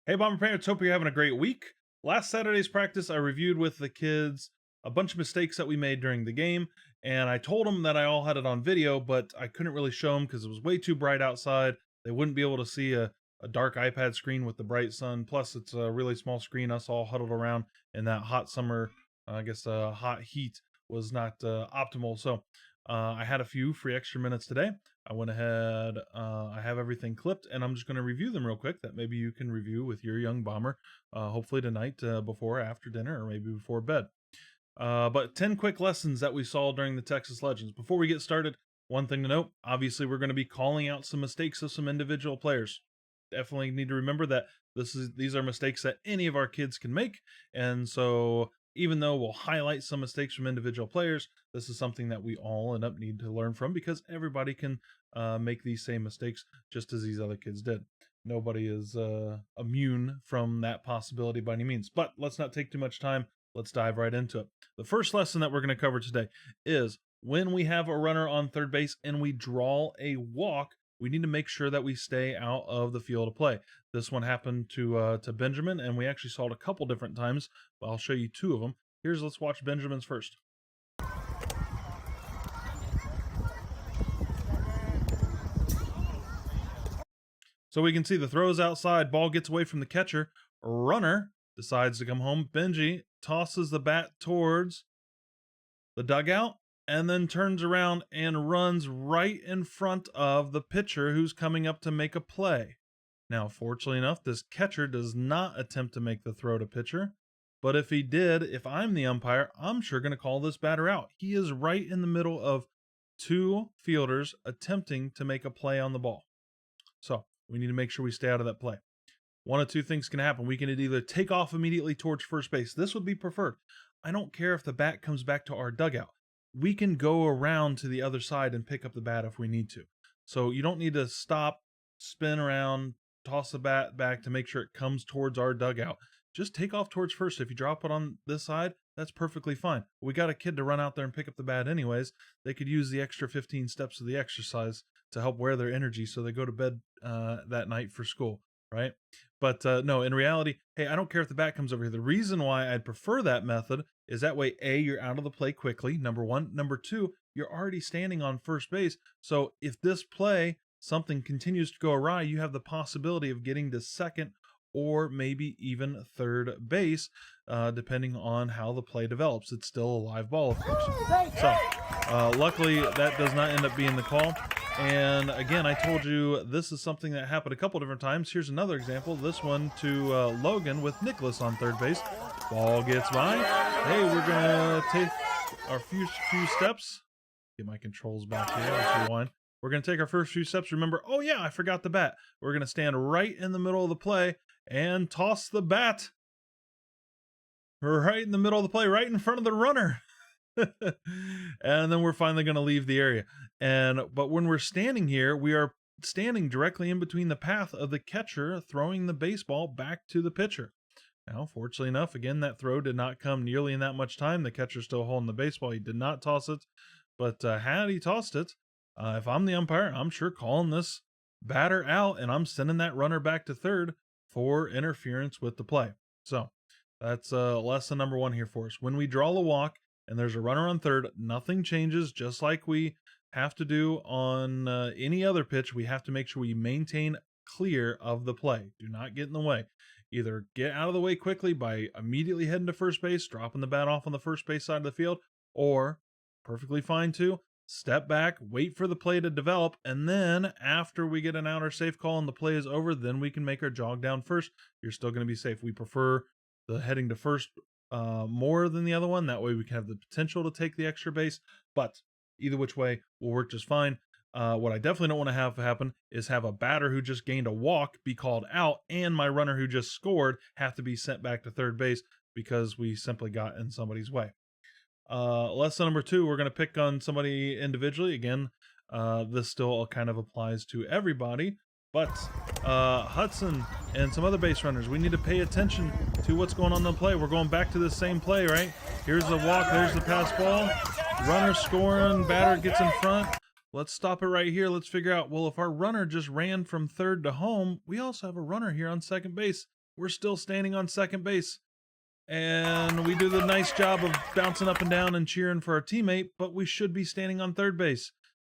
Hey, Bomber Parents, hope you're having a great week. Last Saturday's practice, I reviewed with the kids a bunch of mistakes that we made during the game, and I told them that I all had it on video, but I couldn't really show them because it was way too bright outside. They wouldn't be able to see a dark iPad screen with the bright sun. Plus, it's a really small screen, us all huddled around in that hot summer, hot heat was not optimal. So I had a few free extra minutes today. I went ahead, I have everything clipped, and I'm just going to review them real quick that maybe you can review with your young bomber, hopefully tonight before or after dinner, or maybe before bed. But 10 quick lessons that we saw during the Texas Legends. Before we get started, one thing to note, obviously we're going to be calling out some mistakes of some individual players. Definitely need to remember that these are mistakes that any of our kids can make, and so even though we'll highlight some mistakes from individual players, this is something that we all end up need to learn from because everybody can make these same mistakes just as these other kids did. Nobody is immune from that possibility by any means. But let's not take too much time. Let's dive right into it. The first lesson that we're going to cover today is when we have a runner on third base and we draw a walk, we need to make sure that we stay out of the field of play. This one happened to Benjamin, and we actually saw it a couple different times. But I'll show you two of them. Let's watch Benjamin's first. So we can see the throws outside, ball gets away from the catcher, runner decides to come home. Benji tosses the bat towards the dugout and then turns around and runs right in front of the pitcher who's coming up to make a play. Now, fortunately enough, this catcher does not attempt to make the throw to pitcher, but if he did, if I'm the umpire, I'm sure going to call this batter out. He is right in the middle of two fielders attempting to make a play on the ball. So we need to make sure we stay out of that play. One of two things can happen. We can either take off immediately towards first base. This would be preferred. I don't care if the bat comes back to our dugout. We can go around to the other side and pick up the bat if we need to. So you don't need to stop, spin around, toss the bat back to make sure it comes towards our dugout. Just take off towards first. If you drop it on this side, that's perfectly fine. We got a kid to run out there and pick up the bat anyways. They could use the extra 15 steps of the exercise to help wear their energy so they go to bed that night for school, right? But no, in reality, hey, I don't care if the bat comes over here. The reason why I'd prefer that method is that way, A, you're out of the play quickly, number one. Number two, you're already standing on first base. So if this play, something continues to go awry, you have the possibility of getting to second or maybe even third base, depending on how the play develops. It's still a live ball, of course. So luckily, that does not end up being the call. And again, I told you this is something that happened a couple different times. Here's another example. This one to Logan with Nicholas on third base. Ball gets by. Hey, we're going to take our few steps. Get my controls back here. Let's rewind. We're going to take our first few steps. Remember, oh yeah, I forgot the bat. We're going to stand right in the middle of the play and toss the bat. Right in the middle of the play, right in front of the runner. And then we're finally going to leave the area. But when we're standing here, we are standing directly in between the path of the catcher throwing the baseball back to the pitcher. Now, fortunately enough, again, that throw did not come nearly in that much time. The catcher's still holding the baseball. He did not toss it. But had he tossed it, if I'm the umpire, I'm sure calling this batter out, and I'm sending that runner back to third for interference with the play. So that's lesson number one here for us. When we draw a walk, and there's a runner on third, nothing changes, just like we have to do on any other pitch. We have to make sure we maintain clear of the play. Do not get in the way. Either get out of the way quickly by immediately heading to first base, dropping the bat off on the first base side of the field, or perfectly fine too, step back, wait for the play to develop, and then after we get an out or safe call and the play is over, then we can make our jog down first. You're still going to be safe. We prefer the heading to first more than the other one. That way we can have the potential to take the extra base, but either which way will work just fine. What I definitely don't want to have happen is have a batter who just gained a walk be called out and my runner who just scored have to be sent back to third base because we simply got in somebody's way. Lesson number two, we're going to pick on somebody individually. Again, this still kind of applies to everybody, but Hudson and some other base runners, we need to pay attention to what's going on in the play. We're going back to the same play, right? Here's the walk, there's the pass ball, runner scoring, batter gets in front. Let's stop it right here. Let's figure out, well, if our runner just ran from third to home, we also have a runner here on second base. we're still standing on second base. And we do the nice job of bouncing up and down and cheering for our teammate, but we should be standing on third base.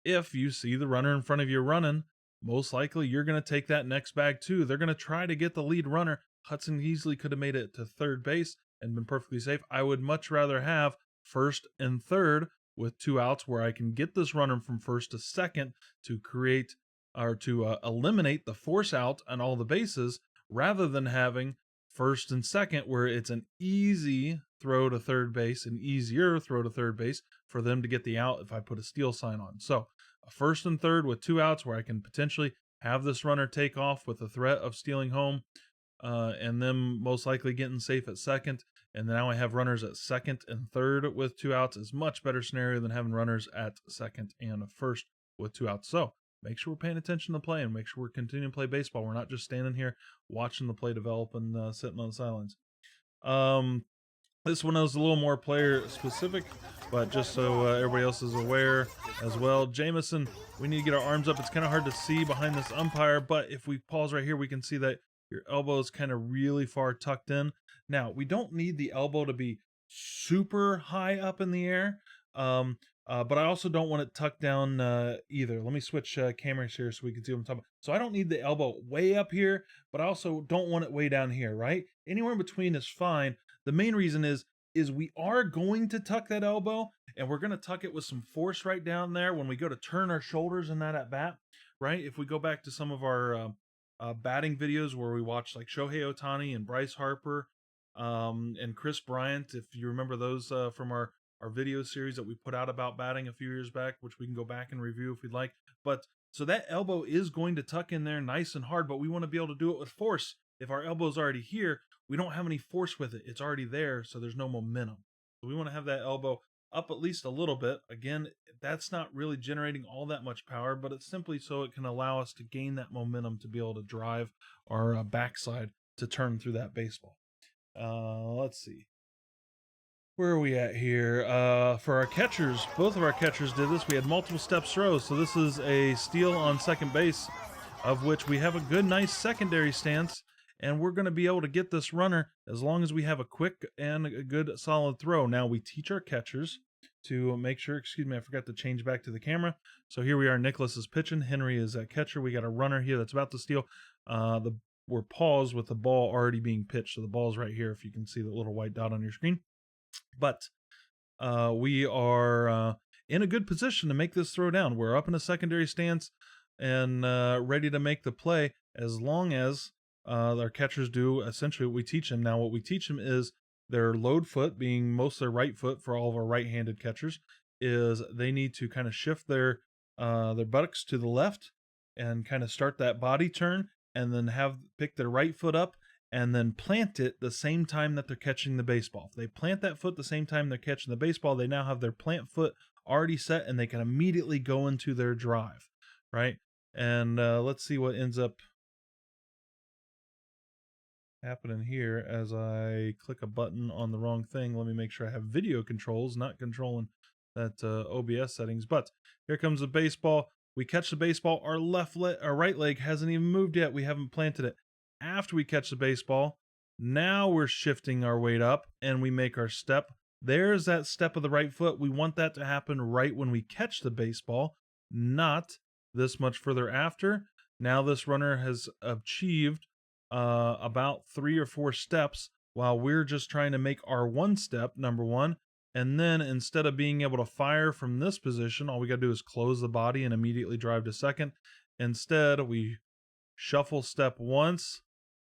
If you see the runner in front of you running, most likely you're going to take that next bag too. They're going to try to get the lead runner. Hudson easily could have made it to third base and been perfectly safe. I would much rather have first and third with 2 outs where I can get this runner from first to second to create or to eliminate the force out on all the bases rather than having first and second where it's an easy throw to third base, an easier throw to third base for them to get the out if I put a steal sign on. So a first and third with 2 outs where I can potentially have this runner take off with the threat of stealing home and them most likely getting safe at second. And now I have runners at second and third with 2 outs is much better scenario than having runners at second and first with 2 outs. So make sure we're paying attention to play and make sure we're continuing to play baseball. We're not just standing here watching the play develop and sitting on the sidelines. This one is a little more player specific, but just so everybody else is aware as well. Jameson, we need to get our arms up. It's kind of hard to see behind this umpire, but if we pause right here, we can see that your elbow is kind of really far tucked in. Now, we don't need the elbow to be super high up in the air, but I also don't want it tucked down either. Let me switch cameras here so we can see what I'm talking about. So I don't need the elbow way up here, but I also don't want it way down here, right? Anywhere in between is fine. The main reason is we are going to tuck that elbow, and we're going to tuck it with some force right down there when we go to turn our shoulders in that at bat, right? If we go back to some of our batting videos where we watch like Shohei Ohtani and Bryce Harper and Chris Bryant, if you remember those from our video series that we put out about batting a few years back, which we can go back and review if we'd like. But so that elbow is going to tuck in there nice and hard, but we want to be able to do it with force. If our elbow's already here, we don't have any force with it. It's already there, so there's no momentum. So we want to have that elbow up at least a little bit. Again, that's not really generating all that much power, but it's simply so it can allow us to gain that momentum to be able to drive our backside to turn through that baseball. Let's see. Where are we at here? For our catchers, both of our catchers did this. We had multiple steps throws, so this is a steal on second base, of which we have a good, nice secondary stance, and we're going to be able to get this runner as long as we have a quick and a good, solid throw. Now, we teach our catchers to make sure, excuse me, I forgot to change back to the camera. So here we are, Nicholas is pitching, Henry is at catcher. We got a runner here that's about to steal. We're paused with the ball already being pitched, so the ball's right here if you can see the little white dot on your screen. But we are in a good position to make this throw down. We're up in a secondary stance and ready to make the play as long as our catchers do essentially what we teach them. Now, what we teach them is their load foot, being most their right foot for all of our right-handed catchers, is they need to kind of shift their buttocks to the left and kind of start that body turn and then pick their right foot up and then plant it the same time that they're catching the baseball. If they plant that foot the same time they're catching the baseball, they now have their plant foot already set and they can immediately go into their drive, right? And let's see what ends up happening here as I click a button on the wrong thing. Let me make sure I have video controls, not controlling that OBS settings. But here comes the baseball. We catch the baseball. Our right leg hasn't even moved yet. We haven't planted it. After we catch the baseball, now we're shifting our weight up and we make our step. There's that step of the right foot. We want that to happen right when we catch the baseball, not this much further after. Now this runner has achieved about 3 or 4 steps while we're just trying to make our one step, number one. And then instead of being able to fire from this position, all we got to do is close the body and immediately drive to second. Instead, we shuffle step once,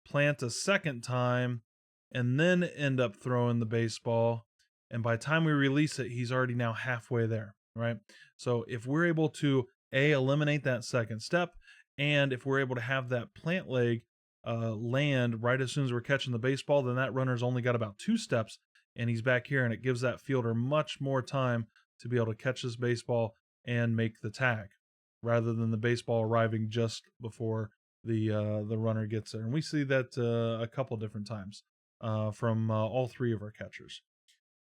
plant a second time, and then end up throwing the baseball. And by the time we release it, he's already now halfway there, right? So if we're able to eliminate that second step, and if we're able to have that plant leg land right as soon as we're catching the baseball, then that runner's only got about 2 steps and he's back here, and it gives that fielder much more time to be able to catch this baseball and make the tag rather than the baseball arriving just before the runner gets there. And we see that a couple different times from all 3 of our catchers.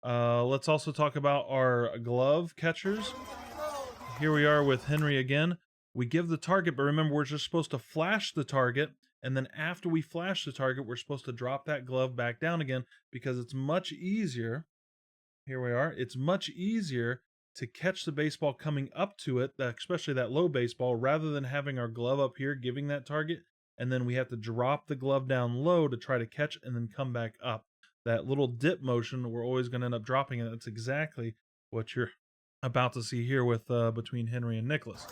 Let's also talk about our glove catchers. Here we are with Henry again. We give the target, but remember, we're just supposed to flash the target And then after we flash the target, we're supposed to drop that glove back down again because it's much easier. Here we are. It's much easier to catch the baseball coming up to it, especially that low baseball, rather than having our glove up here giving that target. And then we have to drop the glove down low to try to catch and then come back up. That little dip motion, we're always going to end up dropping it. That's exactly what you're about to see here with between Henry and Nicholas.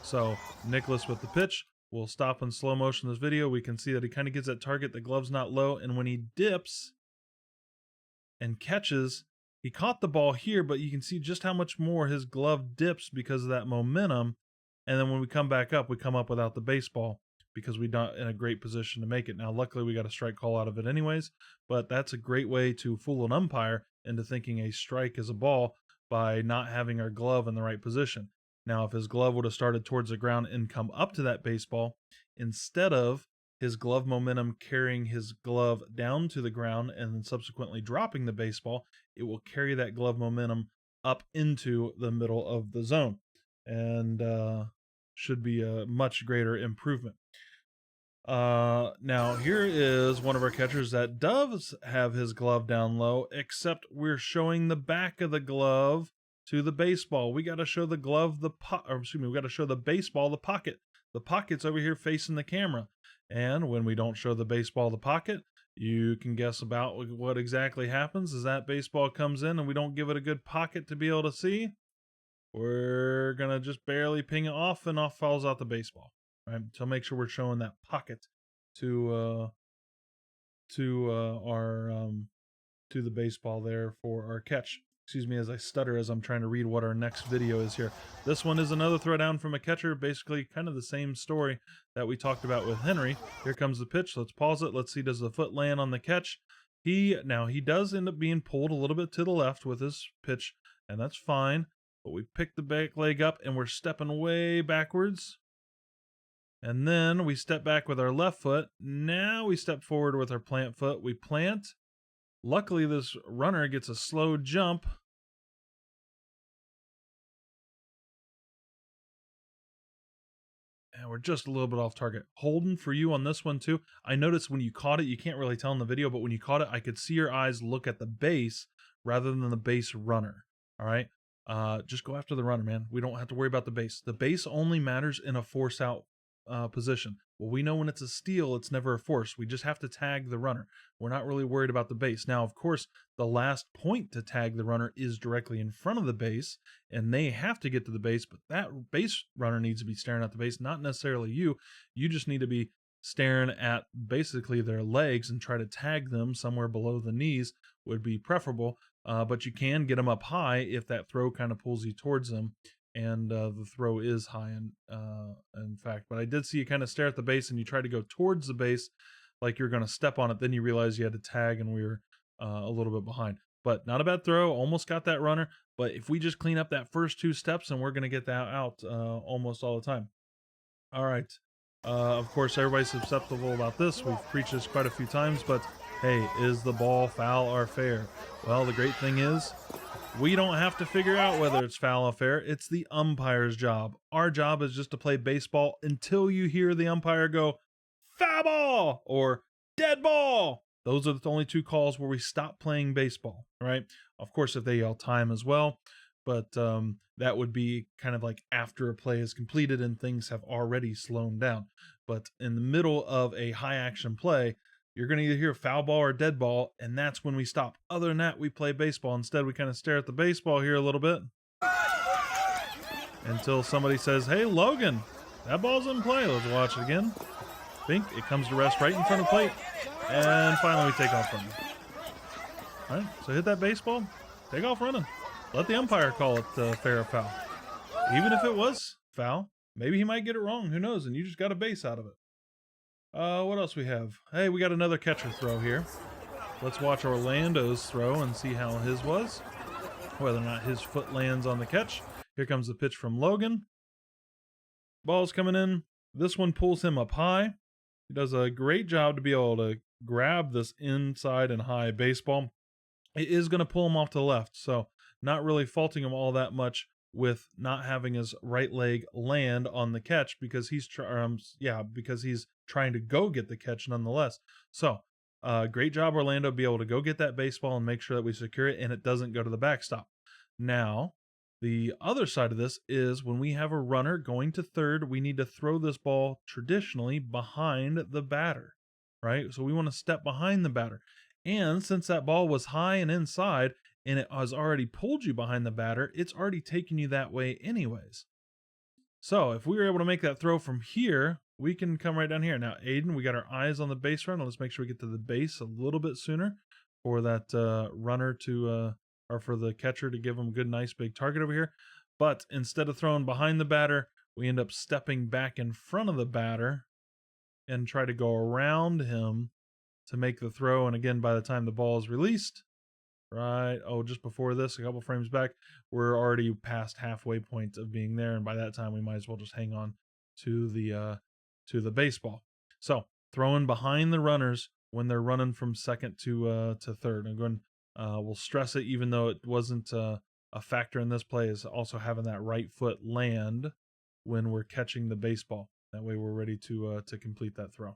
So Nicholas with the pitch. We'll stop in slow motion this video. We can see that he kind of gets that target. The glove's not low. And when he dips and catches, he caught the ball here, but you can see just how much more his glove dips because of that momentum. And then when we come back up, we come up without the baseball because we're not in a great position to make it. Now, luckily, we got a strike call out of it anyways, but that's a great way to fool an umpire into thinking a strike is a ball by not having our glove in the right position. Now, if his glove would have started towards the ground and come up to that baseball, instead of his glove momentum carrying his glove down to the ground and then subsequently dropping the baseball, it will carry that glove momentum up into the middle of the zone and should be a much greater improvement. Now here is one of our catchers that does have his glove down low, except we're showing the back of the glove to the baseball. We got to show the glove we got to show the baseball the pocket. The pocket's over here facing the camera. And when we don't show the baseball the pocket, you can guess about what exactly happens. As that baseball comes in and we don't give it a good pocket to be able to see, we're going to just barely ping it off and off falls out the baseball. Right? So make sure we're showing that pocket to the baseball there for our catch. Excuse me as I stutter as I'm trying to read what our next video is here. This one is another throw down from a catcher, basically kind of the same story that we talked about with Henry. Here comes the pitch. Let's pause it. Let's see, does the foot land on the catch? He does end up being pulled a little bit to the left with his pitch, and that's fine. But we pick the back leg up and we're stepping way backwards. And then we step back with our left foot. Now we step forward with our plant foot. We plant. Luckily, this runner gets a slow jump. And we're just a little bit off target. Holding for you on this one too. I noticed when you caught it, you can't really tell in the video, but when you caught it, I could see your eyes look at the base rather than the base runner. All right. Just go after the runner, man. We don't have to worry about the base. The base only matters in a force out position. Well, we know when it's a steal, it's never a force. We just have to tag the runner. We're not really worried about the base. Now, of course, the last point to tag the runner is directly in front of the base, and they have to get to the base, but that base runner needs to be staring at the base, not necessarily you. You just need to be staring at basically their legs and try to tag them somewhere below the knees would be preferable, but you can get them up high if that throw kind of pulls you towards them. And the throw is high in fact. But I did see you kind of stare at the base and you try to go towards the base like you're going to step on it. Then you realize you had to tag and we were a little bit behind. But not a bad throw. Almost got that runner. But if we just clean up that first two steps, and we're going to get that out almost all the time. All right. Of course, everybody's susceptible about this. We've preached this quite a few times. But hey, is the ball foul or fair? Well, the great thing is, we don't have to figure out whether it's foul or fair. It's the umpire's job. Our job is just to play baseball until you hear the umpire go, foul ball or dead ball. Those are the only two calls where we stop playing baseball, right? Of course, if they yell time as well, but that would be kind of like after a play is completed and things have already slowed down. But in the middle of a high action play, you're going to either hear foul ball or dead ball, and that's when we stop. Other than that, we play baseball. Instead, we kind of stare at the baseball here a little bit until somebody says, hey, Logan, that ball's in play. Let's watch it again. Bink, it comes to rest right in front of the plate, and finally we take off running. All right, so hit that baseball, take off running. Let the umpire call it fair or foul. Even if it was foul, maybe he might get it wrong. Who knows? And you just got a base out of it. What else we have? Hey, we got another catcher throw here. Let's watch Orlando's throw and see how his was. Whether or not his foot lands on the catch. Here comes the pitch from Logan. Ball's coming in. This one pulls him up high. He does a great job to be able to grab this inside and high baseball. It is going to pull him off to the left, so not really faulting him all that much with not having his right leg land on the catch because because he's trying to go get the catch nonetheless. So, great job, Orlando, be able to go get that baseball and make sure that we secure it and it doesn't go to the backstop. Now, the other side of this is when we have a runner going to third, we need to throw this ball traditionally behind the batter, right? So we want to step behind the batter. And since that ball was high and inside and it has already pulled you behind the batter, it's already taken you that way anyways. So if we were able to make that throw from here, we can come right down here. Now, Aiden, we got our eyes on the base runner. Let's make sure we get to the base a little bit sooner for that runner to, or for the catcher to give him a good, nice big target over here. But instead of throwing behind the batter, we end up stepping back in front of the batter and try to go around him to make the throw. And again, by the time the ball is released, right, just before this, a couple frames back, we're already past halfway point of being there, and by that time we might as well just hang on to the baseball. So throwing behind the runners when they're running from second to third. And again, we'll stress it, even though it wasn't a factor in this play, is also having that right foot land when we're catching the baseball. That way we're ready to complete that throw.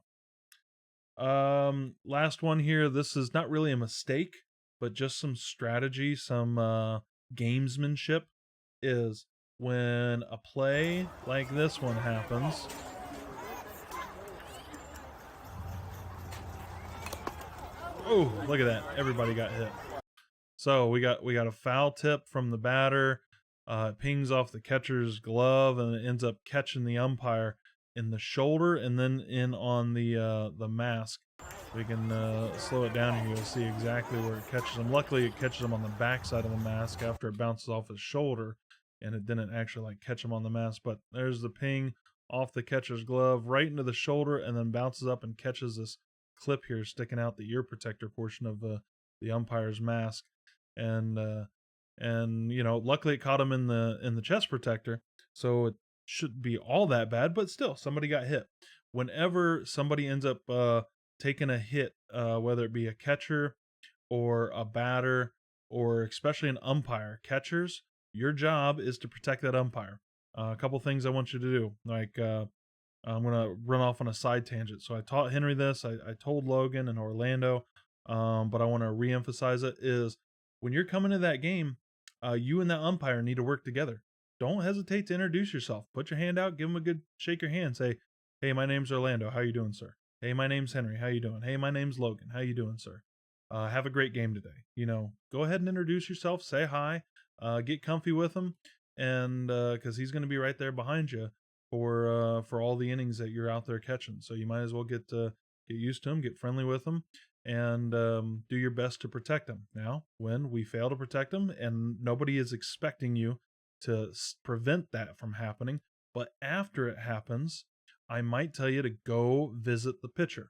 Last one here. This is not really a mistake, but just some strategy, some gamesmanship, is when a play like this one happens. Oh, look at that. Everybody got hit. So we got a foul tip from the batter. It pings off the catcher's glove and it ends up catching the umpire in the shoulder and then in on the mask. We can slow it down here. You'll see exactly where it catches him. Luckily, it catches him on the backside of the mask after it bounces off his shoulder, and it didn't actually like catch him on the mask. But there's the ping off the catcher's glove right into the shoulder, and then bounces up and catches this clip here sticking out the ear protector portion of the umpire's mask, and luckily it caught him in the chest protector, so it shouldn't be all that bad. But still, somebody got hit. Whenever somebody ends up taking a hit, whether it be a catcher or a batter or especially an umpire, catchers, your job is to protect that umpire. A couple things I want you to do, like I'm gonna run off on a side tangent. So I taught Henry this. I told Logan and Orlando, but I want to reemphasize it. Is when you're coming to that game, you and that umpire need to work together. Don't hesitate to introduce yourself. Put your hand out, give him a good shake your hand. Say, "Hey, my name's Orlando. How you doing, sir? Hey, my name's Henry. How you doing? Hey, my name's Logan. How you doing, sir? Have a great game today." Go ahead and introduce yourself. Say hi. Get comfy with him, and because he's going to be right there behind you for all the innings that you're out there catching. So you might as well get used to him, get friendly with him, and do your best to protect him. Now, when we fail to protect him, and nobody is expecting you to prevent that from happening, but after it happens, I might tell you to go visit the pitcher.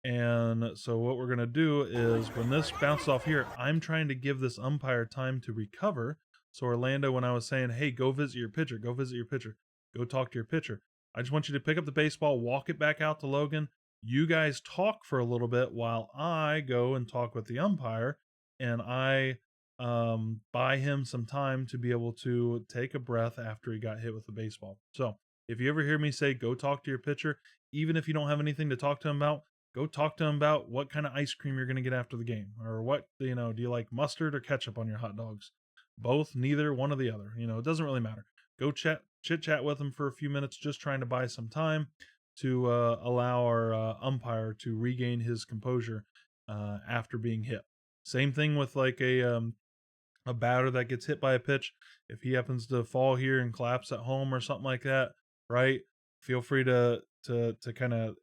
And so what we're going to do is when this bounces off here, I'm trying to give this umpire time to recover. So Orlando, when I was saying, "Hey, go visit your pitcher, go visit your pitcher, go talk to your pitcher," I just want you to pick up the baseball, walk it back out to Logan. You guys talk for a little bit while I go and talk with the umpire, and I buy him some time to be able to take a breath after he got hit with the baseball. So if you ever hear me say, "Go talk to your pitcher," even if you don't have anything to talk to him about, go talk to him about what kind of ice cream you're going to get after the game, or what, do you like mustard or ketchup on your hot dogs? Both, neither, one or the other. It doesn't really matter. Go chit chat with him for a few minutes, just trying to buy some time to allow our umpire to regain his composure after being hit. Same thing with like a batter that gets hit by a pitch. If he happens to fall here and collapse at home or something like that, right? Feel free to kind of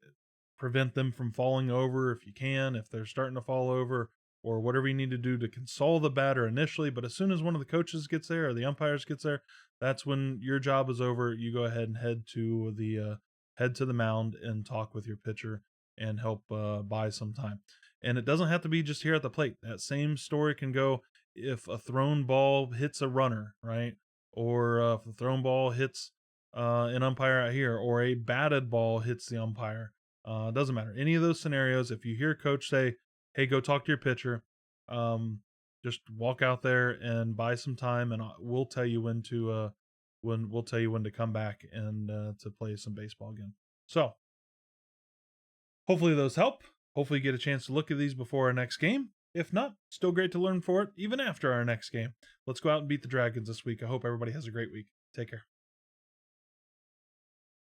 prevent them from falling over if you can, if they're starting to fall over, or whatever you need to do to console the batter initially. But as soon as one of the coaches gets there or the umpires gets there, that's when your job is over. You go ahead and head to the mound and talk with your pitcher and help buy some time. And it doesn't have to be just here at the plate. That same story can go if a thrown ball hits a runner, right? Or if a thrown ball hits an umpire out here, or a batted ball hits the umpire. Doesn't matter. Any of those scenarios, if you hear coach say, "Hey, go talk to your pitcher," just walk out there and buy some time, and we'll tell you when to come back and to play some baseball again. So hopefully those help. Hopefully you get a chance to look at these before our next game. If not, still great to learn for it even after our next game. Let's go out and beat the Dragons this week. I hope everybody has a great week. Take care.